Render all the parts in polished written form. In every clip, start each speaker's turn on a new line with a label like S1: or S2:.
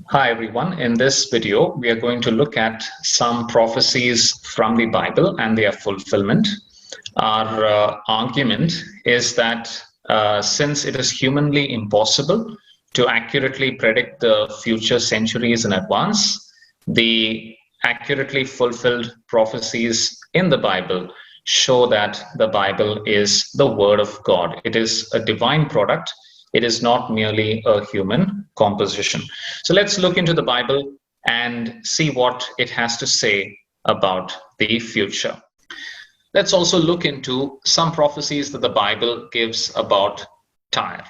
S1: Hi everyone. In this video, we are going to look at some prophecies from the Bible and their fulfillment. Our argument is that since it is humanly impossible to accurately predict the future centuries in advance, the accurately fulfilled prophecies in the Bible show that the Bible is the Word of God. It is a divine product. It is not merely a human composition. So let's look into the Bible and see what it has to say about the future. Let's also look into some prophecies that the Bible gives about Tyre.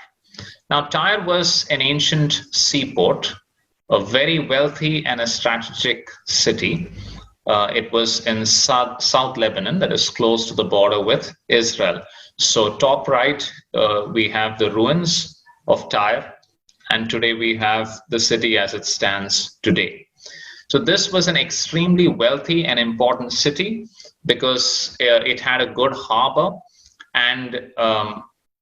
S1: Now, Tyre was an ancient seaport, a very wealthy and a strategic city. It was in South Lebanon, that is close to the border with Israel. So top right, we have the ruins of Tyre, and today we have the city as it stands today. So this was an extremely wealthy and important city because it had a good harbor, and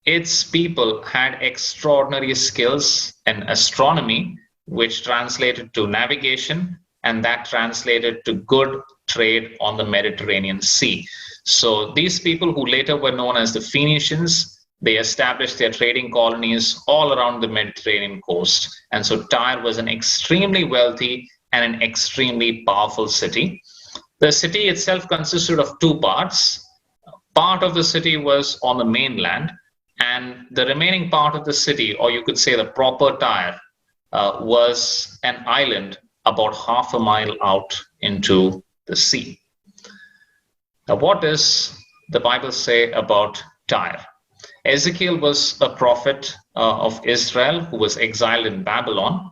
S1: its people had extraordinary skills in astronomy, which translated to navigation, and that translated to good trade on the Mediterranean Sea. So these people, who later were known as the Phoenicians, they established their trading colonies all around the Mediterranean coast. And so Tyre was an extremely wealthy and an extremely powerful city. The city itself consisted of two parts. Part of the city was on the mainland, and the remaining part of the city, or you could say the proper Tyre, was an island about half a mile out into the sea. Now, what does the Bible say about Tyre? Ezekiel was a prophet of Israel who was exiled in Babylon,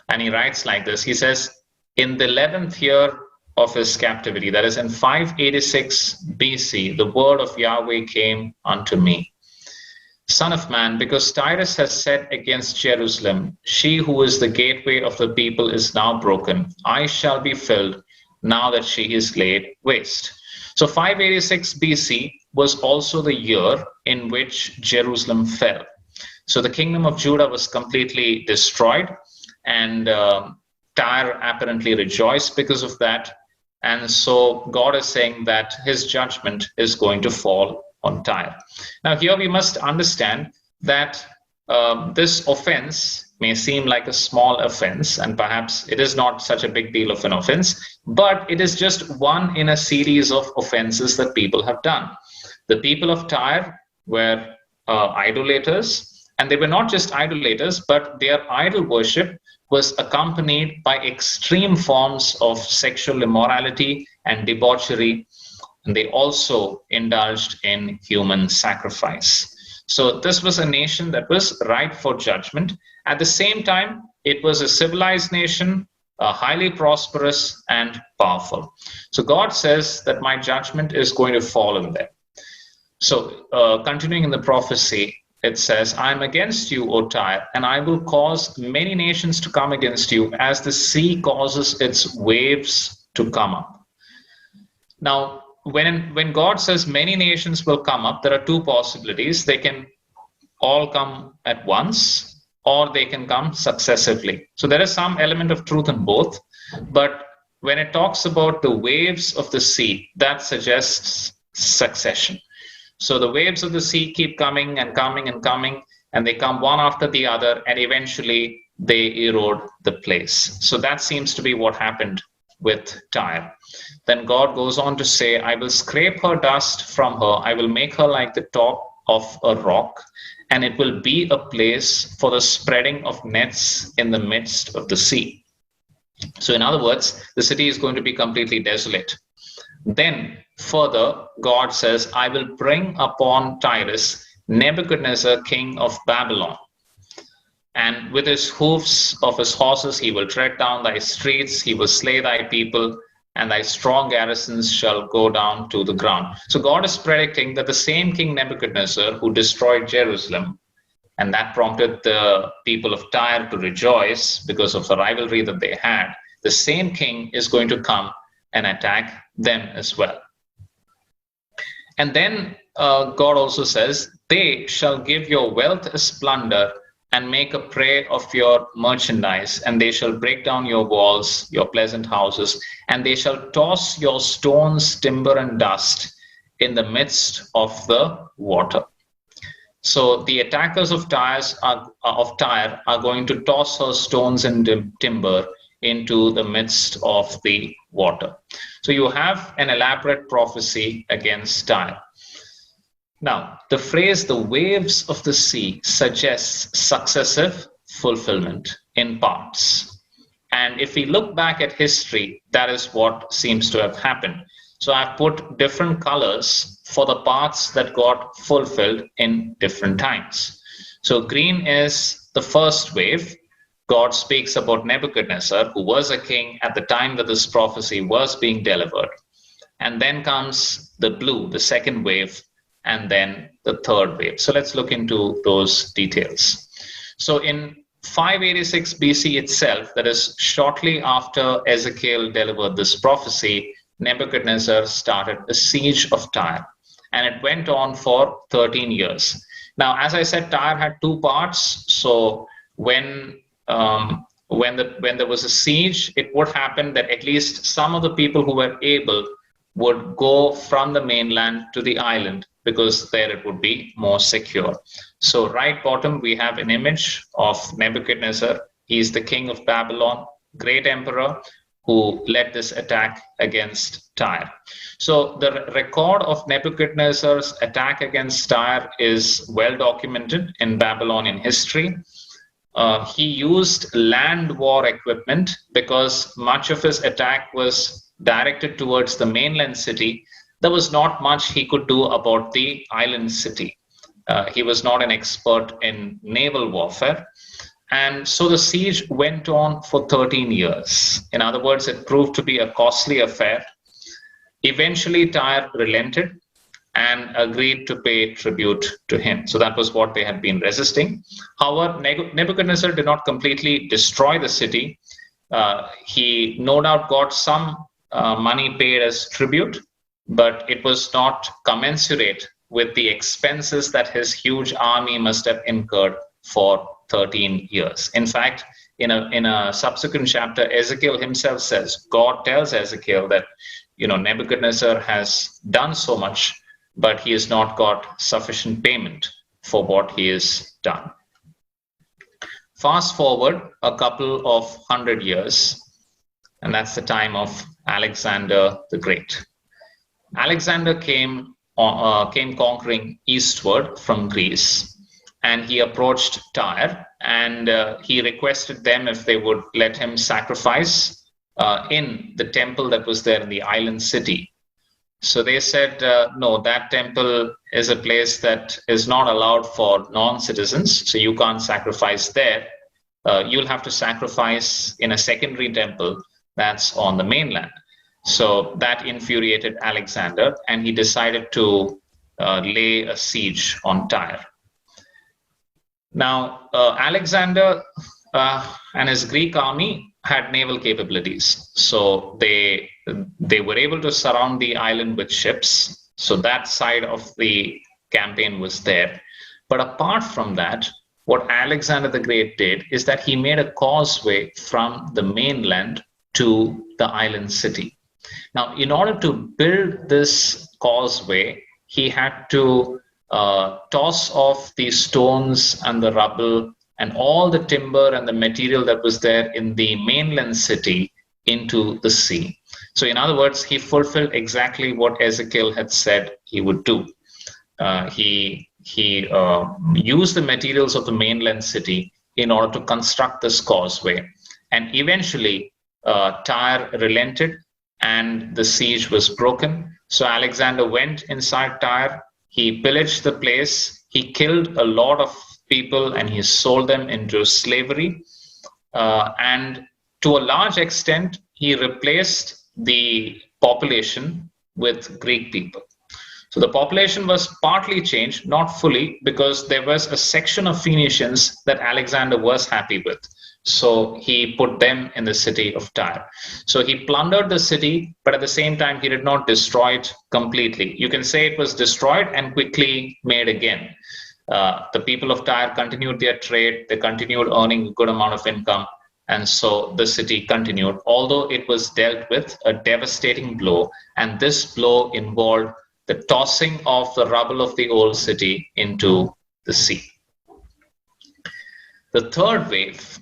S1: and he writes like this. He says, in the 11th year of his captivity, that is in 586 BC, the word of Yahweh came unto me. Son of man, because Tyrus has said against Jerusalem, she who is the gateway of the people is now broken. I shall be filled now that she is laid waste. So 586 BC was also the year in which Jerusalem fell. So the kingdom of Judah was completely destroyed, and Tyre apparently rejoiced because of that. And so God is saying that his judgment is going to fall on Tyre. Now here we must understand that this offense may seem like a small offense, and perhaps it is not such a big deal of an offense, but it is just one in a series of offenses that people have done. The people of Tyre were idolaters, and they were not just idolaters, but their idol worship was accompanied by extreme forms of sexual immorality and debauchery, and they also indulged in human sacrifice. So this was a nation that was ripe for judgment. At the same time, it was a civilized nation, highly prosperous and powerful. So God says that my judgment is going to fall on them. So continuing in the prophecy, it says, I am against you, O Tyre, and I will cause many nations to come against you as the sea causes its waves to come up. Now, when God says many nations will come up, there are two possibilities. They can all come at once, or they can come successively. So there is some element of truth in both. But when it talks about the waves of the sea, that suggests succession. So the waves of the sea keep coming and coming and coming, and they come one after the other, and eventually they erode the place. So that seems to be what happened with Tyre. Then God goes on to say, I will scrape her dust from her. I will make her like the top of a rock, and it will be a place for the spreading of nets in the midst of the sea. So in other words, the city is going to be completely desolate. Then further, God says, I will bring upon Tyrus Nebuchadnezzar, king of Babylon. And with his hoofs of his horses, he will tread down thy streets, he will slay thy people, and thy strong garrisons shall go down to the ground. So God is predicting that the same King Nebuchadnezzar who destroyed Jerusalem, and that prompted the people of Tyre to rejoice because of the rivalry that they had, the same king is going to come and attack them as well. And then God also says, they shall give your wealth as plunder, and make a prey of your merchandise, and they shall break down your walls, your pleasant houses, and they shall toss your stones, timber, and dust in the midst of the water. So the attackers of Tyre are going to toss her stones and timber into the midst of the water. So you have an elaborate prophecy against Tyre. Now, the phrase "the waves of the sea" suggests successive fulfillment in parts. And if we look back at history, that is what seems to have happened. So I've put different colors for the parts that got fulfilled in different times. So green is the first wave. God speaks about Nebuchadnezzar, who was a king at the time that this prophecy was being delivered. And then comes the blue, the second wave, and then the third wave. So let's look into those details. So in 586 BC itself, that is shortly after Ezekiel delivered this prophecy, Nebuchadnezzar started a siege of Tyre, and it went on for 13 years. Now, as I said, Tyre had two parts. So when there was a siege, it would happen that at least some of the people who were able would go from the mainland to the island, because there it would be more secure. So right bottom, we have an image of Nebuchadnezzar. He's the king of Babylon, great emperor, who led this attack against Tyre. So the record of Nebuchadnezzar's attack against Tyre is well documented in Babylonian history. He used land war equipment because much of his attack was directed towards the mainland city. There was not much he could do about the island city. He was not an expert in naval warfare. And so the siege went on for 13 years. In other words, it proved to be a costly affair. Eventually, Tyre relented and agreed to pay tribute to him. So that was what they had been resisting. However, Nebuchadnezzar did not completely destroy the city. He no doubt got some money paid as tribute, but it was not commensurate with the expenses that his huge army must have incurred for 13 years. In fact, in a subsequent chapter, Ezekiel himself says, God tells Ezekiel that, Nebuchadnezzar has done so much, but he has not got sufficient payment for what he has done. Fast forward a couple of 100 years, and that's the time of Alexander the Great. Alexander came conquering eastward from Greece, and he approached Tyre, and he requested them if they would let him sacrifice in the temple that was there in the island city. So they said, no, that temple is a place that is not allowed for non-citizens, so you can't sacrifice there. You'll have to sacrifice in a secondary temple that's on the mainland. So that infuriated Alexander, and he decided to lay a siege on Tyre. Now, Alexander and his Greek army had naval capabilities. So they were able to surround the island with ships. So that side of the campaign was there. But apart from that, what Alexander the Great did is that he made a causeway from the mainland to the island city. Now, in order to build this causeway, he had to toss off the stones and the rubble and all the timber and the material that was there in the mainland city into the sea. So in other words, he fulfilled exactly what Ezekiel had said he would do. He used the materials of the mainland city in order to construct this causeway. And eventually, Tyre relented and the siege was broken. So Alexander went inside Tyre. He pillaged the place, he killed a lot of people, and he sold them into slavery. And to a large extent, he replaced the population with Greek people. So the population was partly changed, not fully, because there was a section of Phoenicians that Alexander was happy with. So he put them in the city of Tyre. So he plundered the city, but at the same time, he did not destroy it completely. You can say it was destroyed and quickly made again. The people of Tyre continued their trade, they continued earning a good amount of income, and so the city continued, although it was dealt with a devastating blow, and this blow involved the tossing of the rubble of the old city into the sea. The third wave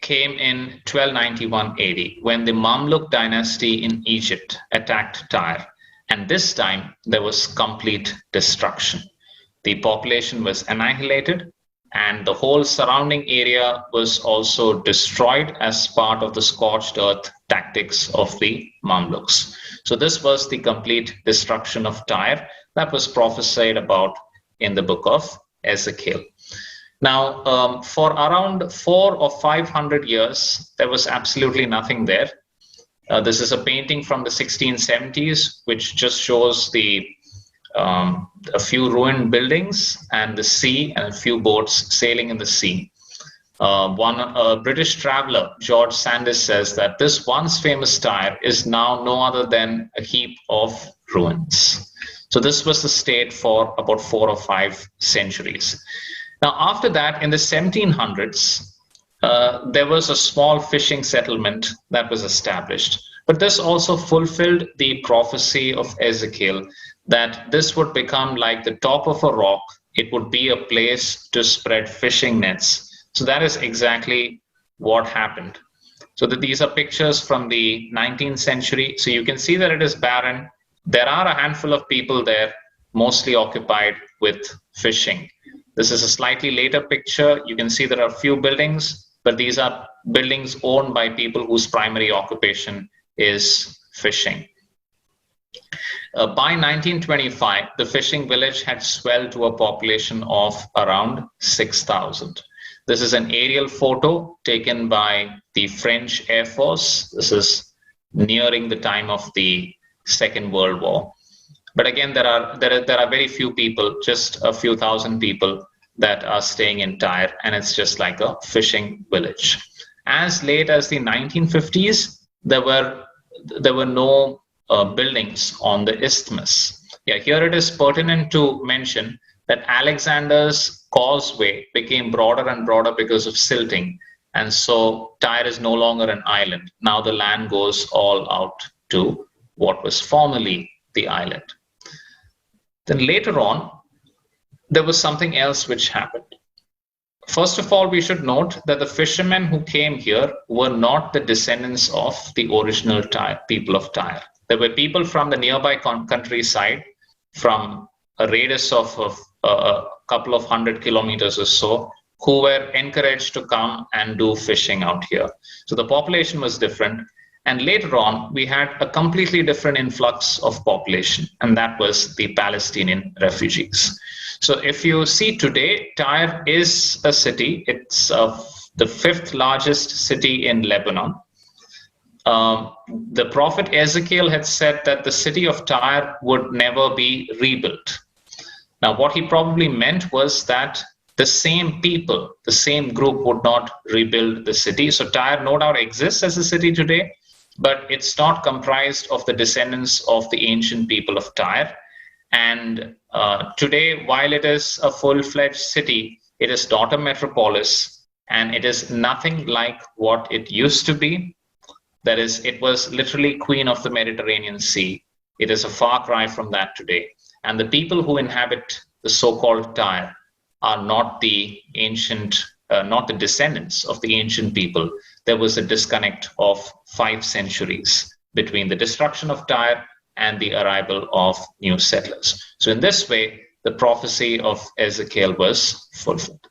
S1: came in 1291 AD when the Mamluk dynasty in Egypt attacked Tyre, and this time there was complete destruction. The population was annihilated, and the whole surrounding area was also destroyed as part of the scorched earth tactics of the Mamluks. So this was the complete destruction of Tyre that was prophesied about in the book of Ezekiel. Now, for around 400 or 500 years, there was absolutely nothing there. This is a painting from the 1670s, which just shows a few ruined buildings and the sea and a few boats sailing in the sea. One British traveler, George Sandys, says that this once famous Tyre is now no other than a heap of ruins. So this was the state for about 4 or 5 centuries. Now, after that, in the 1700s, there was a small fishing settlement that was established. But this also fulfilled the prophecy of Ezekiel that this would become like the top of a rock. It would be a place to spread fishing nets. So that is exactly what happened. So these are pictures from the 19th century. So you can see that it is barren. There are a handful of people there, mostly occupied with fishing. This is a slightly later picture. You can see there are a few buildings, but these are buildings owned by people whose primary occupation is fishing. By 1925, the fishing village had swelled to a population of around 6,000. This is an aerial photo taken by the French Air Force. This is nearing the time of the Second World War. But again, there are very few people, just a few thousand people that are staying in Tyre, and it's just like a fishing village. As late as the 1950s, there were no buildings on the isthmus. Yeah, here it is pertinent to mention that Alexander's causeway became broader and broader because of silting, and so Tyre is no longer an island. Now the land goes all out to what was formerly the island. Then later on, there was something else which happened. First of all, we should note that the fishermen who came here were not the descendants of the original people of Tyre. There were people from the nearby countryside, from a radius of a couple of 100 kilometers or so, who were encouraged to come and do fishing out here. So the population was different. And later on, we had a completely different influx of population, and that was the Palestinian refugees. So if you see today, Tyre is a city. It's the 5th largest city in Lebanon. The prophet Ezekiel had said that the city of Tyre would never be rebuilt. Now, what he probably meant was that the same people, the same group would not rebuild the city. So Tyre no doubt exists as a city today, but it's not comprised of the descendants of the ancient people of Tyre. And today, while it is a full-fledged city, it is not a metropolis, and it is nothing like what it used to be. That is, it was literally queen of the Mediterranean Sea. It is a far cry from that today. And the people who inhabit the so-called Tyre are not the ancient, not the descendants of the ancient people. There was a disconnect of 5 centuries between the destruction of Tyre and the arrival of new settlers. So in this way, the prophecy of Ezekiel was fulfilled.